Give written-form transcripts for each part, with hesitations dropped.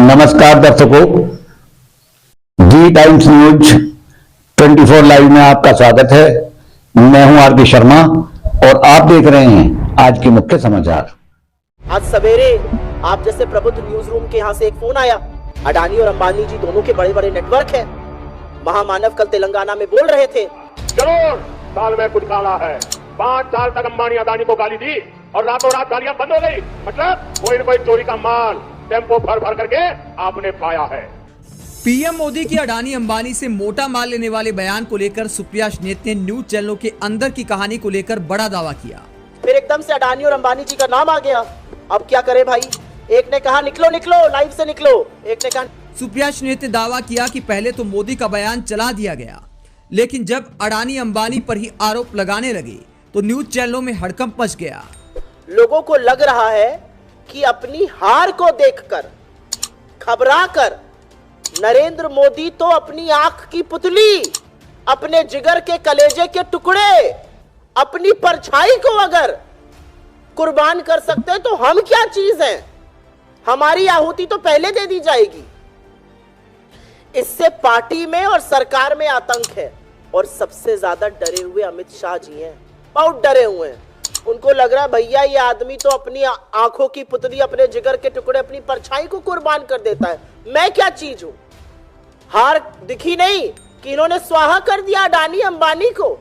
नमस्कार दर्शकों, जी times news 24 live में आपका स्वागत है। मैं हूं आर के शर्मा और आप देख रहे हैं आज के मुख्य समाचार। आज सवेरे आप जैसे प्रबुद्ध न्यूज रूम के यहाँ से एक फोन आया। अडानी और अंबानी जी दोनों के बड़े बड़े नेटवर्क हैं। महामानव कल तेलंगाना में बोल रहे थे, करोड़ साल में कुछ काला है। 5 साल तक अंबानी अदानी को गाली दी और रातों रात गालियां बंद हो गई। मतलब कोई न कोई चोरी का माल टेम्पो भर भर करके आपने पाया है। पीएम मोदी की अडानी अंबानी से मोटा माल लेने वाले बयान को लेकर सुप्रिया श्नेत ने न्यूज चैनलों के अंदर की कहानी को लेकर बड़ा दावा किया। फिर एकदम से अडानी और अंबानी जी का नाम आ गया। अब क्या करे भाई? एक ने कहा निकलो निकलो, लाइव से निकलो। एक ने कहा। सुप्रिया श्नेत ने दावा किया कि पहले तो मोदी का बयान चला दिया गया, लेकिन जब अडानी अंबानी पर ही आरोप लगाने लगे तो न्यूज चैनलों में हड़कंप मच गया। लोगों को लग रहा है कि अपनी हार को देखकर घबराकर नरेंद्र मोदी तो अपनी आंख की पुतली, अपने जिगर के कलेजे के टुकड़े, अपनी परछाई को अगर कुर्बान कर सकते तो हम क्या चीज हैं? हमारी आहुति तो पहले दे दी जाएगी। इससे पार्टी में और सरकार में आतंक है और सबसे ज्यादा डरे हुए अमित शाह जी हैं। बहुत डरे हुए हैं। उनको लग रहा है भैया ये आदमी तो अपनी आंखों की पुतली, अपने जिगर के टुकड़े, अपनी परछाई को कुर्बान कर देता है। मैं क्या चीज हूं? हार दिखी नहीं कि इन्होंने स्वाहा कर दिया अडानी अंबानी को,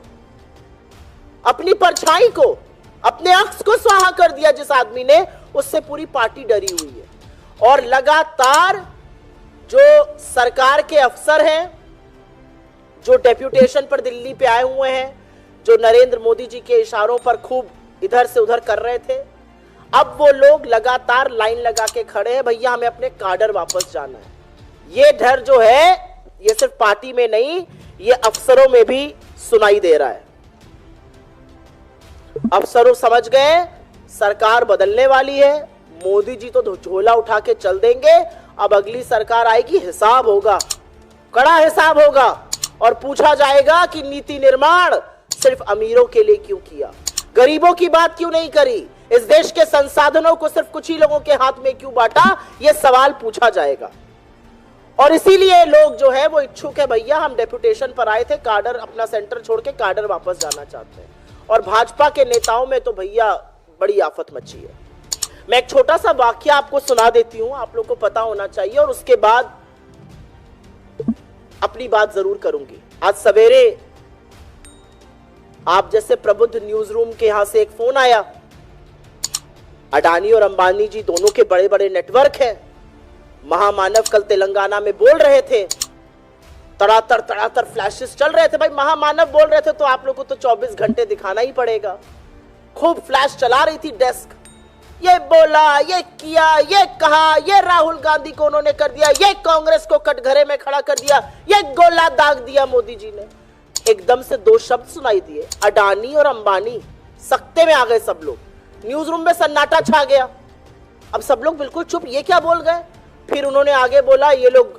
अपनी परछाई को, अपने अक्स को स्वाहा कर दिया जिस आदमी ने। उससे पूरी पार्टी डरी हुई है और लगातार जो सरकार के अफसर हैं, जो डेप्यूटेशन पर दिल्ली पे आए हुए हैं, जो नरेंद्र मोदी जी के इशारों पर खूब इधर से उधर कर रहे थे, अब वो लोग लगातार लाइन लगा के खड़े हैं, भैया हमें अपने काडर वापस जाना है। ये डर जो है ये सिर्फ पार्टी में नहीं, ये अफसरों में भी सुनाई दे रहा है। अफसरों समझ गए सरकार बदलने वाली है, मोदी जी तो झोला उठा के चल देंगे। अब अगली सरकार आएगी, हिसाब होगा, कड़ा हिसाब होगा और पूछा जाएगा कि नीति निर्माण सिर्फ अमीरों के लिए क्यों किया, गरीबों की बात क्यों नहीं करी, इस देश के संसाधनों को सिर्फ कुछ ही लोगों के हाथ में क्यों बांटा, यह सवाल पूछा जाएगा। और इसीलिए लोग जो है वो इच्छुक है, भैया हम डेप्यूटेशन पर आए थे, काडर अपना सेंटर छोड़ के काडर वापस जाना चाहते हैं। और भाजपा के नेताओं में तो भैया बड़ी आफत मची है। मैं एक छोटा सा वाक्य आपको सुना देती हूं, आप लोग को पता होना चाहिए और उसके बाद अपनी बात जरूर करूंगी। आज सवेरे आप जैसे प्रबुद्ध न्यूज रूम के यहां से एक फोन आया। अडानी और अंबानी जी दोनों के बड़े बड़े नेटवर्क हैं। महामानव कल तेलंगाना में बोल रहे थे, तड़ातर फ्लैशेस चल रहे थे। भाई महामानव बोल रहे थे तो आप लोगों को तो 24 घंटे दिखाना ही पड़ेगा। खूब फ्लैश चला रही थी डेस्क, ये बोला, ये किया, ये कहा, ये राहुल गांधी को उन्होंने कर दिया, ये कांग्रेस को कटघरे में खड़ा कर दिया, ये गोला दाग दिया मोदी जी ने। एकदम से 2 शब्द सुनाई दिए, अडानी और अंबानी। सख्ते में आ गए सब लोग। न्यूज रूम में सन्नाटा छा गया। अब सब लोग बिल्कुल चुप, ये क्या बोल गए? फिर उन्होंने आगे बोला ये लोग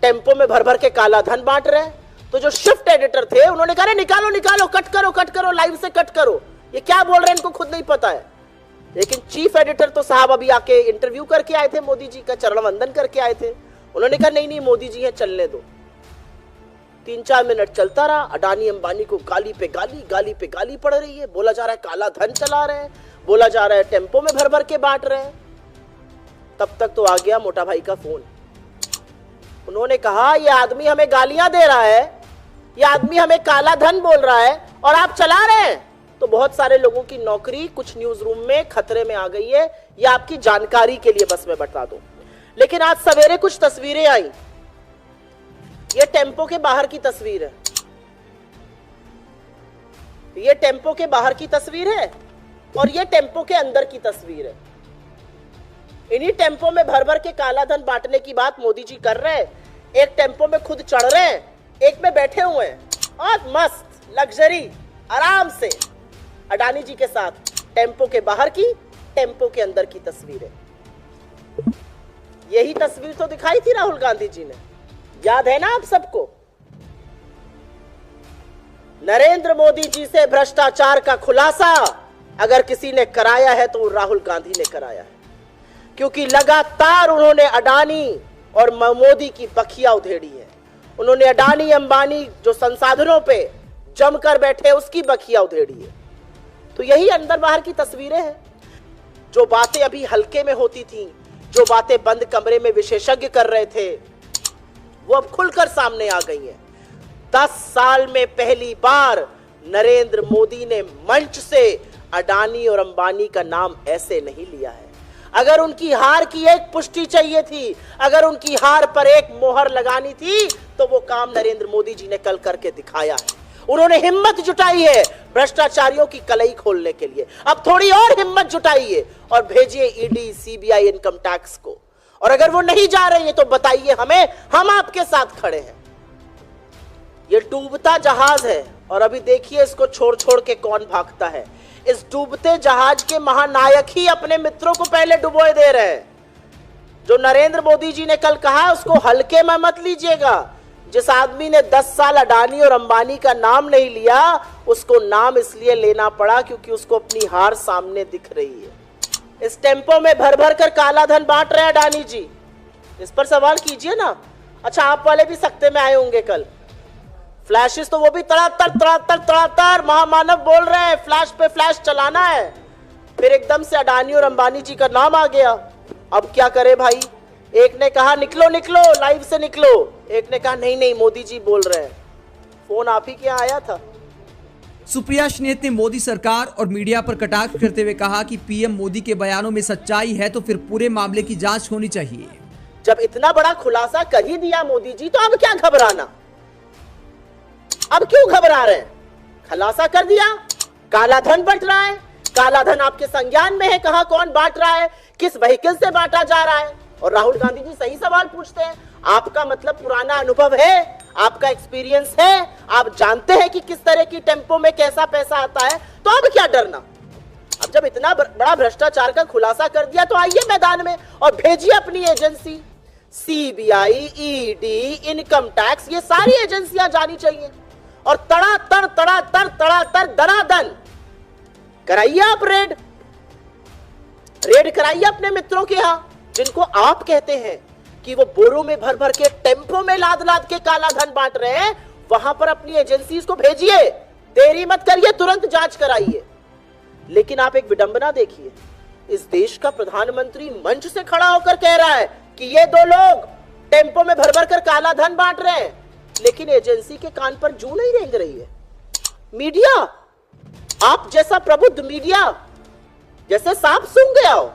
टेम्पो में भर भर के काला धन बांट रहे हैं। तो जो शिफ्ट एडिटर थे उन्होंने कहा निकालो निकालो, कट करो, लाइव से कट करो। ये क्या बोल रहे हैं इनको खुद नहीं पता है। लेकिन चीफ एडिटर तो साहब अभी आके इंटरव्यू करके आए थे, मोदी जी का चरण वंदन करके आए थे। उन्होंने कहा नहीं मोदी जी हैं, चलने दो। 3-4 मिनट चलता रहा। अडानी अंबानी को गाली पे गाली पड़ रही है। बोला जा रहा है काला धन चला रहे हैं, बोला जा रहा है टेम्पो में भर भर के बांट रहे हैं। तब तक तो आ गया मोटा भाई का फोन। उन्होंने कहा ये आदमी हमें गालियां दे रहा है, ये आदमी हमें काला धन बोल रहा है और आप चला रहे हैं। तो बहुत सारे लोगों की नौकरी कुछ न्यूज रूम में खतरे में आ गई है। ये आपकी जानकारी के लिए बस मैं बता दूं। लेकिन आज सवेरे कुछ तस्वीरें आई। ये टेम्पो के बाहर की तस्वीर है, ये टेम्पो के बाहर की तस्वीर है और ये टेम्पो के अंदर की तस्वीर है। इन्हीं टेम्पो में भर भर के काला धन बांटने की बात मोदी जी कर रहे हैं। एक टेम्पो में खुद चढ़ रहे हैं, एक में बैठे हुए हैं और मस्त लग्जरी आराम से अडानी जी के साथ। टेम्पो के बाहर की, टेम्पो के अंदर की तस्वीरें। यही तस्वीर तो दिखाई थी राहुल गांधी जी ने, याद है ना आप सबको? नरेंद्र मोदी जी से भ्रष्टाचार का खुलासा अगर किसी ने कराया है तो राहुल गांधी ने कराया है। क्योंकि लगातार उन्होंने अडानी और मोदी की बखिया उधेड़ी है। उन्होंने अडानी अंबानी जो संसाधनों पे जमकर बैठे उसकी बखिया उधेड़ी है। तो यही अंदर बाहर की तस्वीरें हैं। जो बातें अभी हल्के में होती थी, जो बातें बंद कमरे में विशेषज्ञ कर रहे थे, वो अब खुलकर सामने आ गई हैं। 10 साल में पहली बार नरेंद्र मोदी ने मंच से अडानी और अंबानी का नाम ऐसे नहीं लिया है। अगर उनकी हार की एक पुष्टि चाहिए थी, अगर उनकी हार पर एक मोहर लगानी थी, तो वो काम नरेंद्र मोदी जी ने कल करके दिखाया है। उन्होंने हिम्मत जुटाई है भ्रष्टाचारियों की कलई खोलने के लिए। अब थोड़ी और हिम्मत जुटाइए और भेजिए ईडी, सीबीआई, इनकम टैक्स को। और अगर वो नहीं जा रही है तो बताइए हमें, हम आपके साथ खड़े हैं। ये डूबता जहाज है और अभी देखिए इसको छोड़ छोड़ के कौन भागता है। इस डूबते जहाज के महानायक ही अपने मित्रों को पहले डुबोए दे रहे हैं। जो नरेंद्र मोदी जी ने कल कहा उसको हल्के में मत लीजिएगा। जिस आदमी ने 10 साल अडानी और अंबानी का नाम नहीं लिया, उसको नाम इसलिए लेना पड़ा क्योंकि उसको अपनी हार सामने दिख रही है। इस टेम्पो में भर भर कर काला धन बांट रहे हैं अडानी जी, इस पर सवाल कीजिए ना। अच्छा, आप वाले भी सख्ते में आए होंगे कल। फ्लैशेस तो वो भी तड़ातर तड़ातर तड़ातर महामानव बोल रहे हैं, फ्लैश पे फ्लैश चलाना है। फिर एकदम से अडानी और अंबानी जी का नाम आ गया। अब क्या करे भाई? एक ने कहा निकलो निकलो, लाइव से निकलो। एक ने कहा नहीं नहीं, मोदी जी बोल रहे हैं। फोन आप ही के यहाँ आया था। सुप्रिया श्रीनेत ने मोदी सरकार और मीडिया पर कटाक्ष करते हुए कहा कि पीएम मोदी के बयानों में सच्चाई है तो फिर पूरे मामले की जांच होनी चाहिए। जब इतना बड़ा खुलासा कर ही दिया मोदी जी, तो अब क्या घबराना? अब क्यों घबरा रहे हैं? खुलासा कर दिया, काला धन बंट रहा है। काला धन आपके संज्ञान में है, कहां कौन बांट रहा है, किस व्हीकल से बांटा जा रहा है। और राहुल गांधी जी सही सवाल पूछते हैं। आपका मतलब पुराना अनुभव है, आपका एक्सपीरियंस है, आप जानते हैं कि किस तरह की टेम्पो में कैसा पैसा आता है, तो अब क्या डरना? अब जब इतना बड़ा भ्रष्टाचार का खुलासा कर दिया तो आइए मैदान में और भेजिए अपनी agency. CBI, ED, income tax, ये सारी एजेंसियां जानी चाहिए और तड़ातर दनादन कराइए। आप रेड कराइए अपने मित्रों के यहां, जिनको आप कहते हैं कि वो बोरों में भर भर के टेम्पो में लाद लाद के काला धन बांट रहे हैं। वहां पर अपनी एजेंसीज को भेजिए, देरी मत करिए, तुरंत जांच कराइए। लेकिन आप एक विडंबना देखिए, इस देश का प्रधानमंत्री मंच से खड़ा होकर कह रहा है कि ये 2 लोग टेम्पो में भर भर कर काला धन बांट रहे हैं, लेकिन एजेंसी के कान पर जू नहीं रेंग रही है। मीडिया, आप जैसा प्रबुद्ध मीडिया जैसे सांप सूंघ गया हो,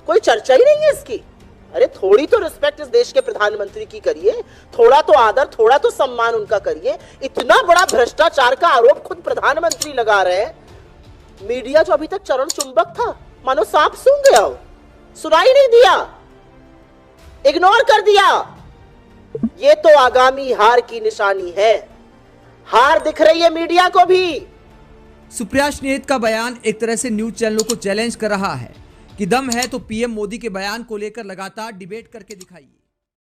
कोई चर्चा ही नहीं है इसकी। अरे थोड़ी तो रिस्पेक्ट इस देश के प्रधानमंत्री की करिए, थोड़ा तो आदर, थोड़ा तो सम्मान उनका करिए। इतना बड़ा भ्रष्टाचार का आरोप खुद प्रधानमंत्री लगा रहे हैं। मीडिया जो अभी तक चरण चुंबक था, मानो सांप सूंघ गया हो, सुनाई नहीं दिया, इग्नोर कर दिया। ये तो आगामी हार की निशानी है। हार दिख रही है मीडिया को भी। सुप्रिया श्रीनेत का बयान एक तरह से न्यूज चैनलों को चैलेंज कर रहा है कि दम है तो पीएम मोदी के बयान को लेकर लगातार डिबेट करके दिखाइए।